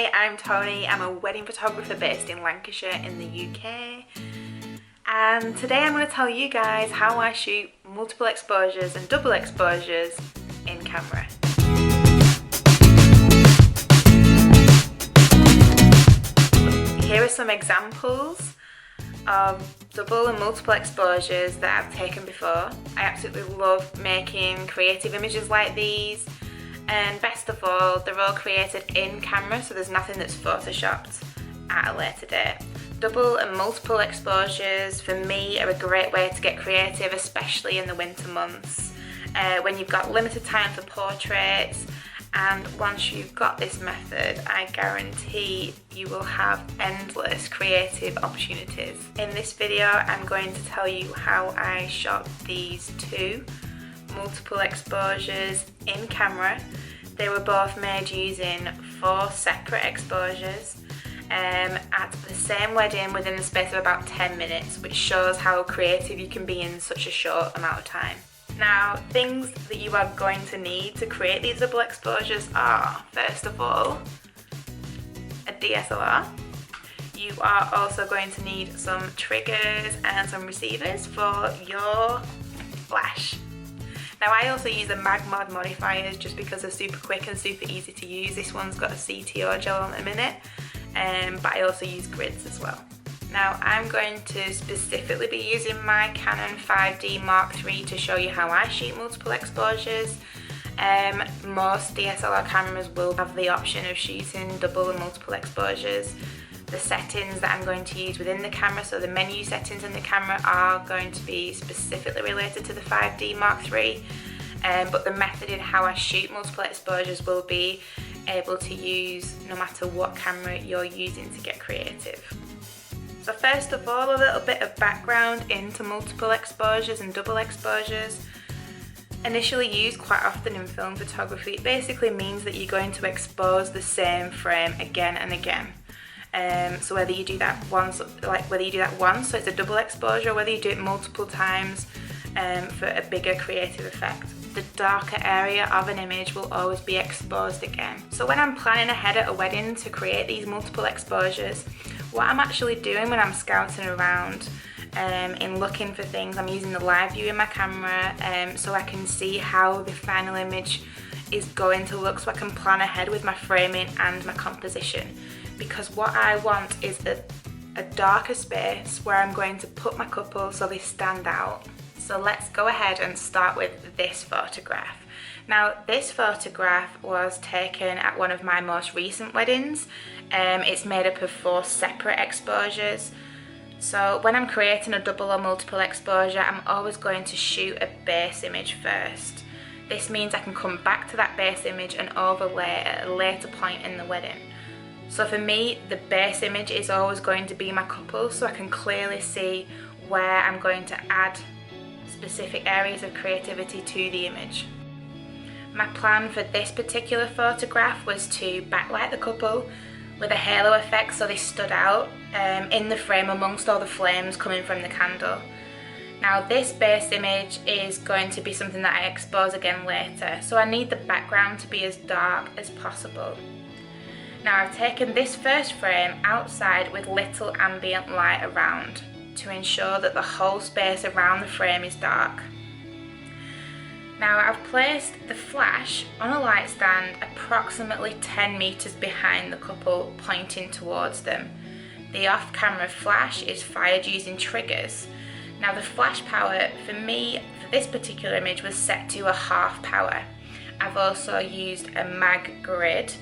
Hi, I'm Tony. I'm a wedding photographer based in Lancashire in the UK. And today I'm going to tell you guys how I shoot multiple exposures and double exposures in camera. Here are some examples of double and multiple exposures that I've taken before. I absolutely love making creative images like these, and best of all, they're all created in camera, so there's nothing that's photoshopped at a later date. Double and multiple exposures for me are a great way to get creative, especially in the winter months when you've got limited time for portraits. And once you've got this method, I guarantee you will have endless creative opportunities. In this video, I'm going to tell you how I shot these two multiple exposures in camera. They were both made using 4 separate exposures at the same wedding within the space of about 10 minutes, which shows how creative you can be in such a short amount of time. Now, things that you are going to need to create these double exposures are, first of all, a DSLR. You are also going to need some triggers and some receivers for your flash. Now, I also use the mag mod modifiers just because they're super quick and super easy to use. This one's got a CTO gel on at the minute, but I also use grids as well. Now, I'm going to specifically be using my Canon 5D Mark III to show you how I shoot multiple exposures. Most DSLR cameras will have the option of shooting double and multiple exposures. The settings that I'm going to use within the camera, so the menu settings in the camera, are going to be specifically related to the 5D Mark III, but the method in how I shoot multiple exposures will be able to use no matter what camera you're using to get creative. So first of all, a little bit of background into multiple exposures and double exposures. Initially used quite often in film photography, it basically means that you're going to expose the same frame again and again. So whether you do that once, so it's a double exposure, or whether you do it multiple times for a bigger creative effect, the darker area of an image will always be exposed again. So when I'm planning ahead at a wedding to create these multiple exposures, what I'm actually doing when I'm scouting around in looking for things, I'm using the live view in my camera so I can see how the final image is going to look, so I can plan ahead with my framing and my composition. Because what I want is a darker space where I'm going to put my couple so they stand out. So let's go ahead and start with this photograph. Now, this photograph was taken at one of my most recent weddings. It's made up of 4 separate exposures. So when I'm creating a double or multiple exposure, I'm always going to shoot a base image first. This means I can come back to that base image and overlay at a later point in the wedding. So for me, the base image is always going to be my couple, so I can clearly see where I'm going to add specific areas of creativity to the image. My plan for this particular photograph was to backlight the couple with a halo effect so they stood out in the frame amongst all the flames coming from the candle. Now, this base image is going to be something that I expose again later, so I need the background to be as dark as possible. Now, I've taken this first frame outside with little ambient light around to ensure that the whole space around the frame is dark. Now, I've placed the flash on a light stand approximately 10 meters behind the couple, pointing towards them. The off-camera flash is fired using triggers. Now, the flash power for me for this particular image was set to a half power. I've also used a mag grid.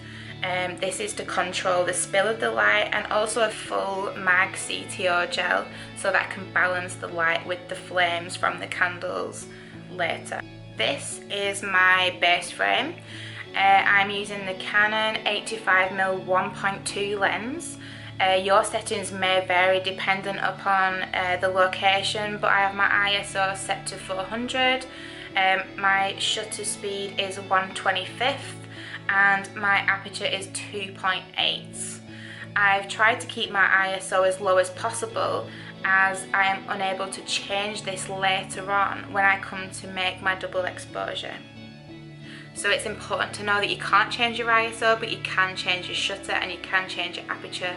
This is to control the spill of the light, and also a full mag CTO gel so that I can balance the light with the flames from the candles later. This is my base frame. I'm using the Canon 85mm 1.2 lens. Your settings may vary dependent upon the location, but I have my ISO set to 400. My shutter speed is 1/25th. And my aperture is 2.8. I've tried to keep my ISO as low as possible, as I am unable to change this later on when I come to make my double exposure. So it's important to know that you can't change your ISO, but you can change your shutter and you can change your aperture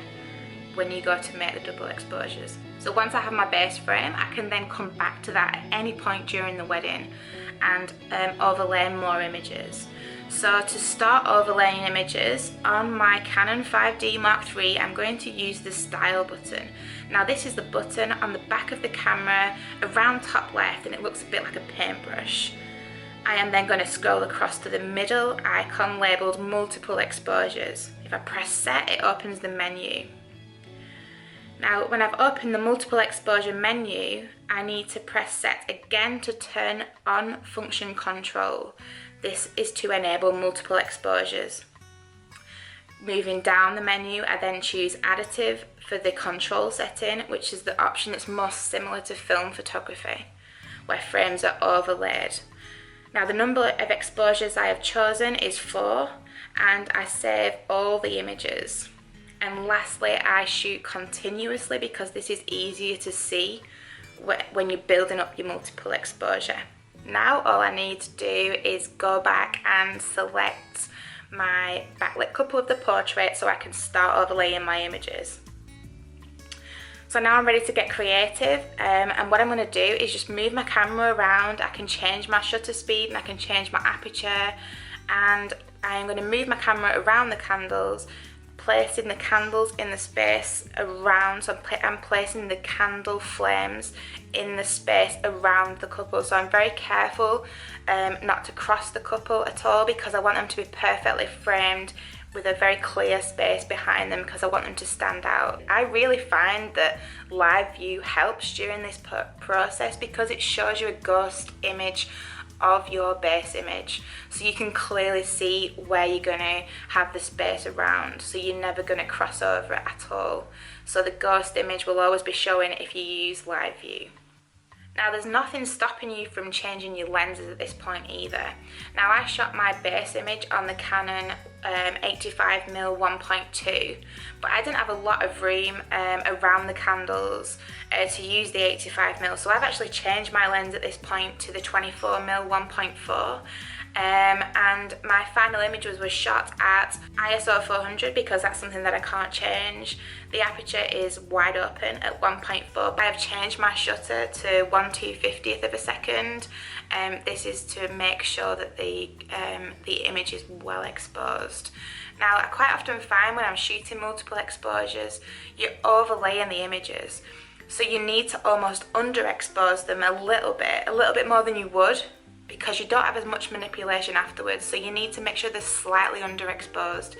when you go to make the double exposures. So once I have my base frame, I can then come back to that at any point during the wedding and overlay more images. So to start overlaying images, on my Canon 5D Mark III, I'm going to use the style button. Now this is the button on the back of the camera around top left, and it looks a bit like a paintbrush. I am then going to scroll across to the middle icon labelled multiple exposures. If I press set, it opens the menu. Now when I've opened the multiple exposure menu, I need to press set again to turn on function control. This is to enable multiple exposures. Moving down the menu, I then choose additive for the control setting, which is the option that's most similar to film photography, where frames are overlaid. Now the number of exposures I have chosen is 4, and I save all the images. And lastly, I shoot continuously because this is easier to see when you're building up your multiple exposure. Now all I need to do is go back and select my backlit couple of the portrait so I can start overlaying my images. So now I'm ready to get creative, and what I'm going to do is just move my camera around. I can change my shutter speed and I can change my aperture, and I'm going to move my camera around the candles, placing the candles in the space around. So I'm placing the candle flames in the space around the couple. So I'm very careful not to cross the couple at all, because I want them to be perfectly framed with a very clear space behind them, because I want them to stand out. I really find that live view helps during this process because it shows you a ghost image of your base image, so you can clearly see where you're going to have the space around, so you're never going to cross over at all. So the ghost image will always be showing if you use live view. Now there's nothing stopping you from changing your lenses at this point either. Now I shot my base image on the Canon 85mm 1.2, but I didn't have a lot of room around the candles to use the 85mm, so I've actually changed my lens at this point to the 24mm 1.4. And my final image was shot at ISO 400 because that's something that I can't change. The aperture is wide open at 1.4. I have changed my shutter to 1/250th of a second. This is to make sure that the image is well exposed. Now I quite often find when I'm shooting multiple exposures, you're overlaying the images. So you need to almost underexpose them a little bit more than you would, because you don't have as much manipulation afterwards. So you need to make sure they're slightly underexposed,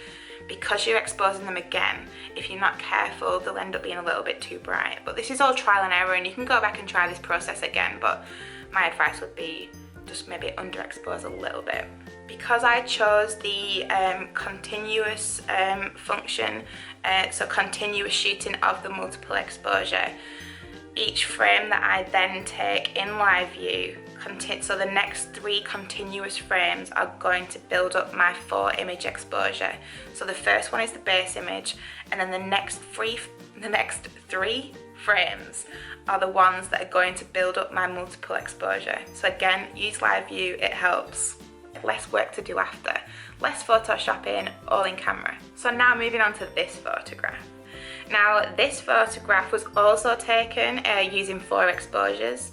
because you're exposing them again. If you're not careful, they'll end up being a little bit too bright. But this is all trial and error, and you can go back and try this process again, but my advice would be just maybe underexpose a little bit. Because I chose the continuous function, so continuous shooting of the multiple exposure, each frame that I then take in live view, so the next 3 continuous frames are going to build up my 4 image exposure. So the first one is the base image, and then the next 3 frames are the ones that are going to build up my multiple exposure. So again, use live view, it helps. Less work to do after, less photoshopping, all in camera. So now moving on to this photograph. Now this photograph was also taken using 4 exposures.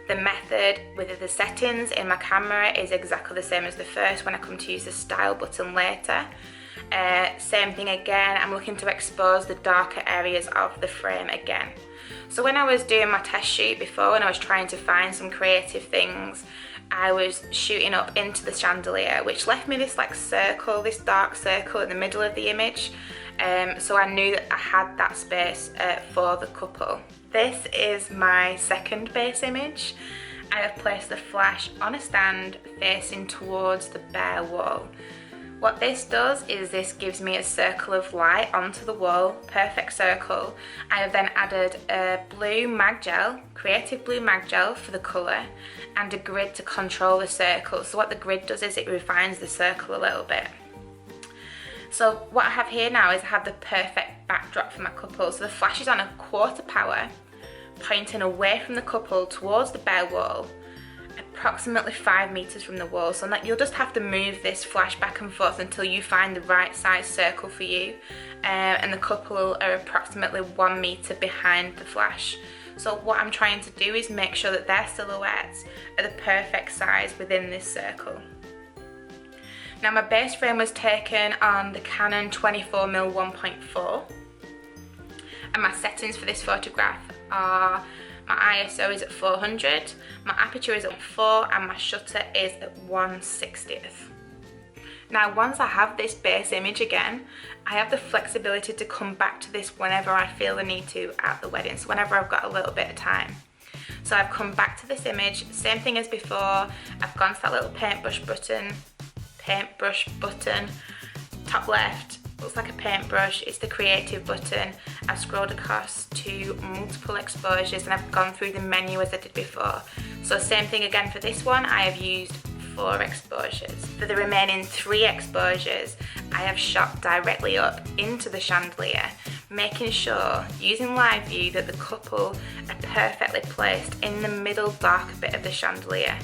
The method with the settings in my camera is exactly the same as the first when I come to use the style button later. Same thing again, I'm looking to expose the darker areas of the frame again. So when I was doing my test shoot before, when I was trying to find some creative things, I was shooting up into the chandelier, which left me this circle, this dark circle in the middle of the image. So I knew that I had that space for the couple. This is my second base image. I have placed the flash on a stand facing towards the bare wall. What this does is this gives me a circle of light onto the wall, perfect circle. I have then added a blue mag gel, creative blue mag gel for the colour, and a grid to control the circle. So what the grid does is it refines the circle a little bit. So what I have here now is I have the perfect backdrop for my couple. So the flash is on a 1/4 power, pointing away from the couple towards the bare wall. A approximately 5 meters from the wall, so that you'll just have to move this flash back and forth until you find the right size circle for you. And the couple are approximately 1 meter behind the flash. So what I'm trying to do is make sure that their silhouettes are the perfect size within this circle. Now my base frame was taken on the Canon 24mm 1.4, and my settings for this photograph are my ISO is at 400, my aperture is at 4, and my shutter is at 1/60th. Now once I have this base image again, I have the flexibility to come back to this whenever I feel the need to at the wedding, so whenever I've got a little bit of time. So I've come back to this image, same thing as before, I've gone to that little paintbrush button, top left, looks like a paintbrush, it's the creative button. I've scrolled across to multiple exposures and I've gone through the menu as I did before. So same thing again for this one, I have used 4 exposures. For the remaining 3 exposures, I have shot directly up into the chandelier, making sure, using live view, that the couple are perfectly placed in the middle darker bit of the chandelier.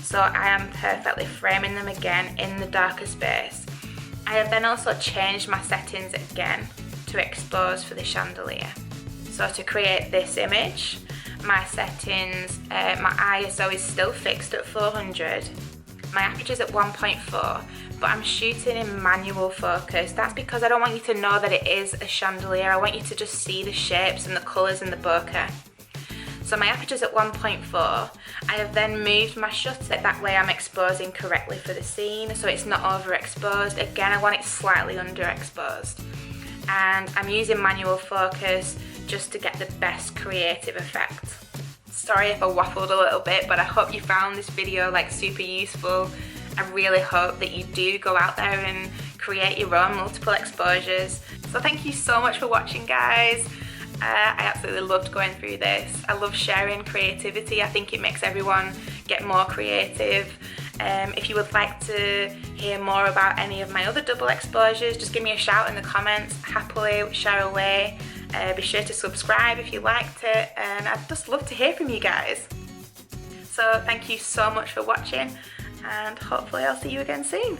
So I am perfectly framing them again in the darker space. I have then also changed my settings again to expose for the chandelier. So to create this image, my settings, my ISO is still fixed at 400, my aperture is at 1.4, but I'm shooting in manual focus. That's because I don't want you to know that it is a chandelier, I want you to just see the shapes and the colours in the bokeh. So my aperture is at 1.4. I have then moved my shutter, that way I'm exposing correctly for the scene, so it's not overexposed. Again, I want it slightly underexposed. And I'm using manual focus just to get the best creative effect. Sorry if I waffled a little bit, but I hope you found this video like super useful. I really hope that you do go out there and create your own multiple exposures. So thank you so much for watching, guys. I absolutely loved going through this. I love sharing creativity. I think it makes everyone get more creative. If you would like to hear more about any of my other double exposures, just give me a shout in the comments. Happily share away. Be sure to subscribe if you liked it, and I'd just love to hear from you guys. So thank you so much for watching, and hopefully I'll see you again soon.